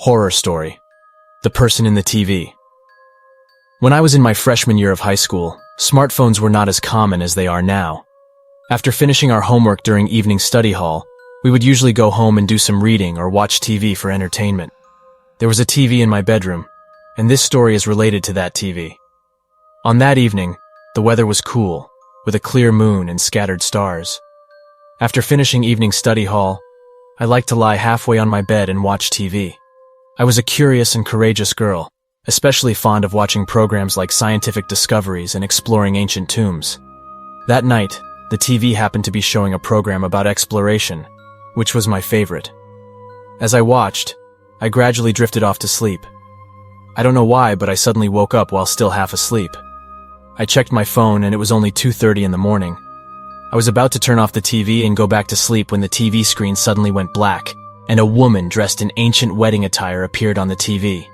Horror story. The person in the TV. When I was in my freshman year of high school, smartphones were not as common as they are now. After finishing our homework during evening study hall, we would usually go home and do some reading or watch TV for entertainment. There was a TV in my bedroom, and this story is related to that TV. On that evening, the weather was cool, with a clear moon and scattered stars. After finishing evening study hall, I liked to lie halfway on my bed and watch TV. I was a curious and courageous girl, especially fond of watching programs like Scientific Discoveries and exploring ancient tombs. That night, the TV happened to be showing a program about exploration, which was my favorite. As I watched, I gradually drifted off to sleep. I don't know why, but I suddenly woke up while still half asleep. I checked my phone and it was only 2:30 in the morning. I was about to turn off the TV and go back to sleep when the TV screen suddenly went black, and a woman dressed in ancient wedding attire appeared on the TV.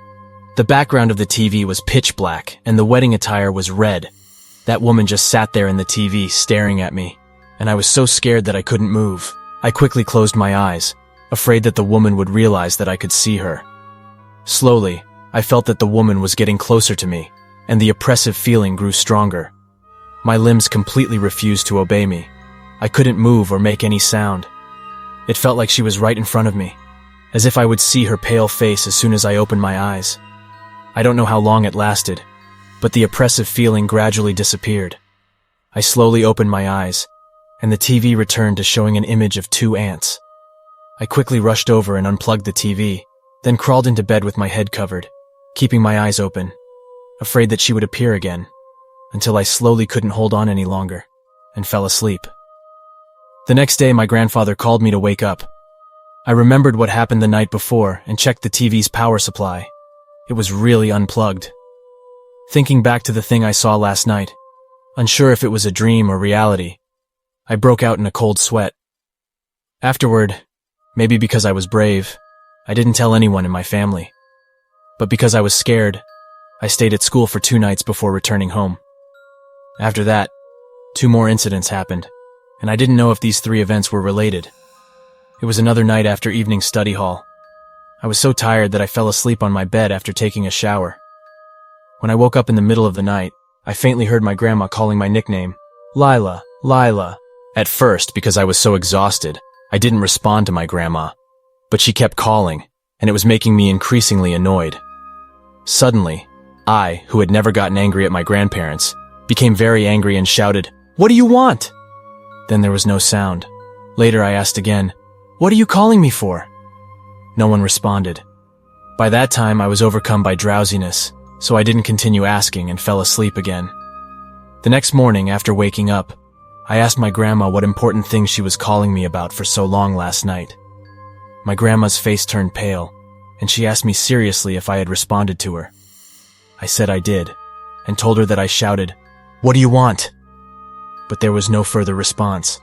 The background of the TV was pitch black, and the wedding attire was red. That woman just sat there in the TV staring at me, and I was so scared that I couldn't move. I quickly closed my eyes, afraid that the woman would realize that I could see her. Slowly, I felt that the woman was getting closer to me, and the oppressive feeling grew stronger. My limbs completely refused to obey me. I couldn't move or make any sound. It felt like she was right in front of me, as if I would see her pale face as soon as I opened my eyes. I don't know how long it lasted, but the oppressive feeling gradually disappeared. I slowly opened my eyes, and the TV returned to showing an image of two ants. I quickly rushed over and unplugged the TV, then crawled into bed with my head covered, keeping my eyes open, afraid that she would appear again, until I slowly couldn't hold on any longer, and fell asleep. The next day, my grandfather called me to wake up. I remembered what happened the night before and checked the TV's power supply. It was really unplugged. Thinking back to the thing I saw last night, unsure if it was a dream or reality, I broke out in a cold sweat. Afterward, maybe because I was brave, I didn't tell anyone in my family. But because I was scared, I stayed at school for 2 nights before returning home. After that, 2 more incidents happened, and I didn't know if these 3 events were related. It was another night after evening study hall. I was so tired that I fell asleep on my bed after taking a shower. When I woke up in the middle of the night, I faintly heard my grandma calling my nickname, Lila, Lila. At first, because I was so exhausted, I didn't respond to my grandma, but she kept calling, and it was making me increasingly annoyed. Suddenly, I, who had never gotten angry at my grandparents, became very angry and shouted, "What do you want?" Then there was no sound. Later I asked again, "What are you calling me for?" No one responded. By that time I was overcome by drowsiness, so I didn't continue asking and fell asleep again. The next morning, after waking up, I asked my grandma what important thing she was calling me about for so long last night. My grandma's face turned pale, and she asked me seriously if I had responded to her. I said I did, and told her that I shouted, "What do you want?" But there was no further response.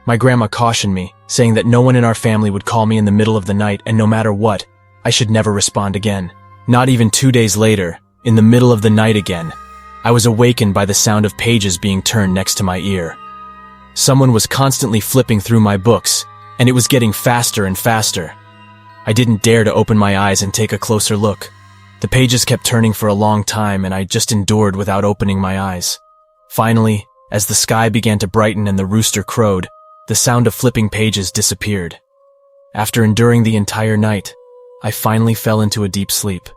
My grandma cautioned me, saying that no one in our family would call me in the middle of the night, and no matter what, I should never respond again. Not even 2 days later, in the middle of the night again, I was awakened by the sound of pages being turned next to my ear. Someone was constantly flipping through my books, and it was getting faster and faster. I didn't dare to open my eyes and take a closer look. The pages kept turning for a long time, and I just endured without opening my eyes. Finally, as the sky began to brighten and the rooster crowed, the sound of flipping pages disappeared. After enduring the entire night, I finally fell into a deep sleep.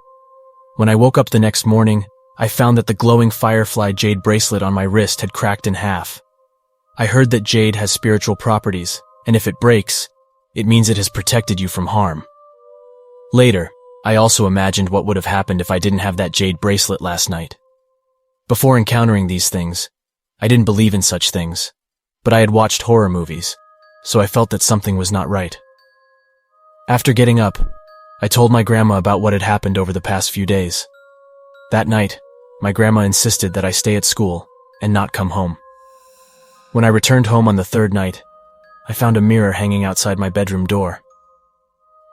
When I woke up the next morning, I found that the glowing firefly jade bracelet on my wrist had cracked in half. I heard that jade has spiritual properties, and if it breaks, it means it has protected you from harm. Later, I also imagined what would have happened if I didn't have that jade bracelet last night. Before encountering these things, I didn't believe in such things, but I had watched horror movies, so I felt that something was not right. After getting up, I told my grandma about what had happened over the past few days. That night, my grandma insisted that I stay at school and not come home. When I returned home on the 3rd night, I found a mirror hanging outside my bedroom door.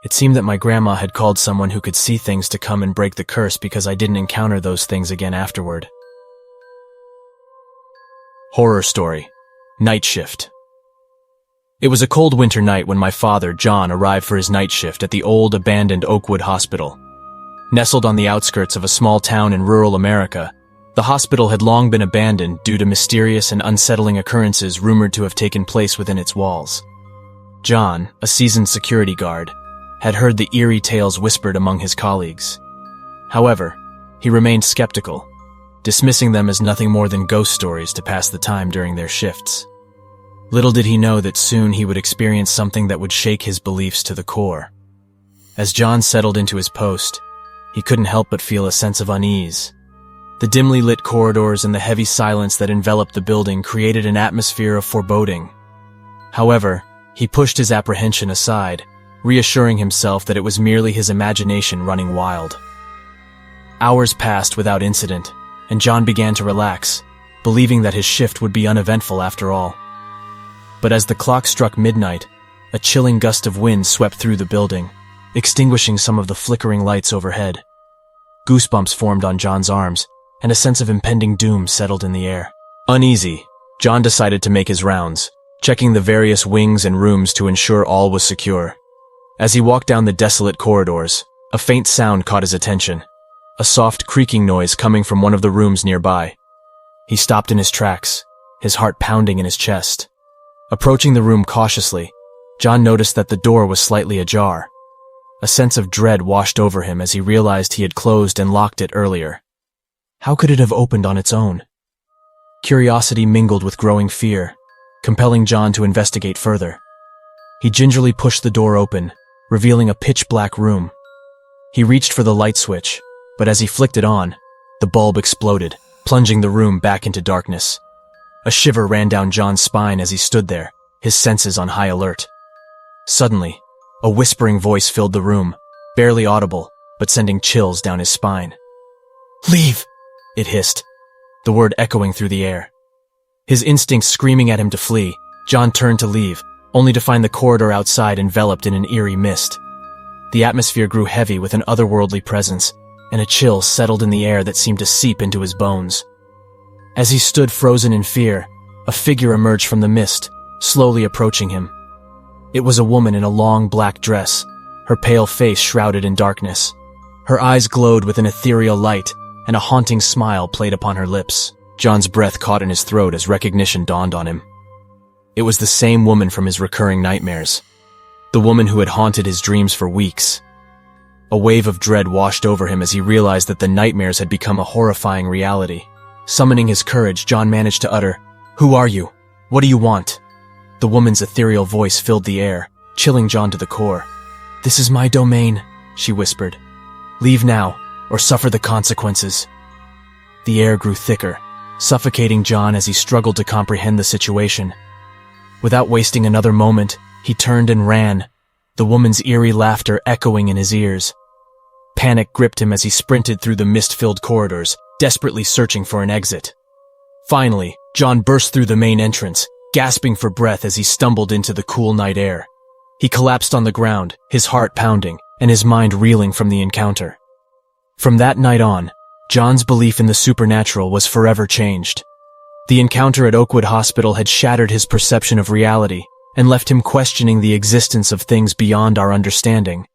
It seemed that my grandma had called someone who could see things to come and break the curse because I didn't encounter those things again afterward. Horror story. Night shift. It was a cold winter night when my father, John, arrived for his night shift at the old, abandoned Oakwood Hospital. Nestled on the outskirts of a small town in rural America, the hospital had long been abandoned due to mysterious and unsettling occurrences rumored to have taken place within its walls. John, a seasoned security guard, had heard the eerie tales whispered among his colleagues. However, he remained skeptical, dismissing them as nothing more than ghost stories to pass the time during their shifts. Little did he know that soon he would experience something that would shake his beliefs to the core. As John settled into his post, he couldn't help but feel a sense of unease. The dimly lit corridors and the heavy silence that enveloped the building created an atmosphere of foreboding. However, he pushed his apprehension aside, reassuring himself that it was merely his imagination running wild. Hours passed without incident, and John began to relax, believing that his shift would be uneventful after all. But as the clock struck midnight, a chilling gust of wind swept through the building, extinguishing some of the flickering lights overhead. Goosebumps formed on John's arms, and a sense of impending doom settled in the air. Uneasy, John decided to make his rounds, checking the various wings and rooms to ensure all was secure. As he walked down the desolate corridors, a faint sound caught his attention, a soft creaking noise coming from one of the rooms nearby. He stopped in his tracks, his heart pounding in his chest. Approaching the room cautiously, John noticed that the door was slightly ajar. A sense of dread washed over him as he realized he had closed and locked it earlier. How could it have opened on its own? Curiosity mingled with growing fear, compelling John to investigate further. He gingerly pushed the door open, revealing a pitch-black room. He reached for the light switch, but as he flicked it on, the bulb exploded, plunging the room back into darkness. A shiver ran down John's spine as he stood there, his senses on high alert. Suddenly, a whispering voice filled the room, barely audible, but sending chills down his spine. "Leave!" it hissed, the word echoing through the air. His instincts screaming at him to flee, John turned to leave, only to find the corridor outside enveloped in an eerie mist. The atmosphere grew heavy with an otherworldly presence, and a chill settled in the air that seemed to seep into his bones. As he stood frozen in fear, a figure emerged from the mist, slowly approaching him. It was a woman in a long black dress, her pale face shrouded in darkness. Her eyes glowed with an ethereal light, and a haunting smile played upon her lips. John's breath caught in his throat as recognition dawned on him. It was the same woman from his recurring nightmares, the woman who had haunted his dreams for weeks. A wave of dread washed over him as he realized that the nightmares had become a horrifying reality. Summoning his courage, John managed to utter, "Who are you? What do you want?" The woman's ethereal voice filled the air, chilling John to the core. "This is my domain," she whispered. "Leave now, or suffer the consequences." The air grew thicker, suffocating John as he struggled to comprehend the situation. Without wasting another moment, he turned and ran, the woman's eerie laughter echoing in his ears. Panic gripped him as he sprinted through the mist-filled corridors, desperately searching for an exit. Finally, John burst through the main entrance, gasping for breath as he stumbled into the cool night air. He collapsed on the ground, his heart pounding, and his mind reeling from the encounter. From that night on, John's belief in the supernatural was forever changed. The encounter at Oakwood Hospital had shattered his perception of reality and left him questioning the existence of things beyond our understanding.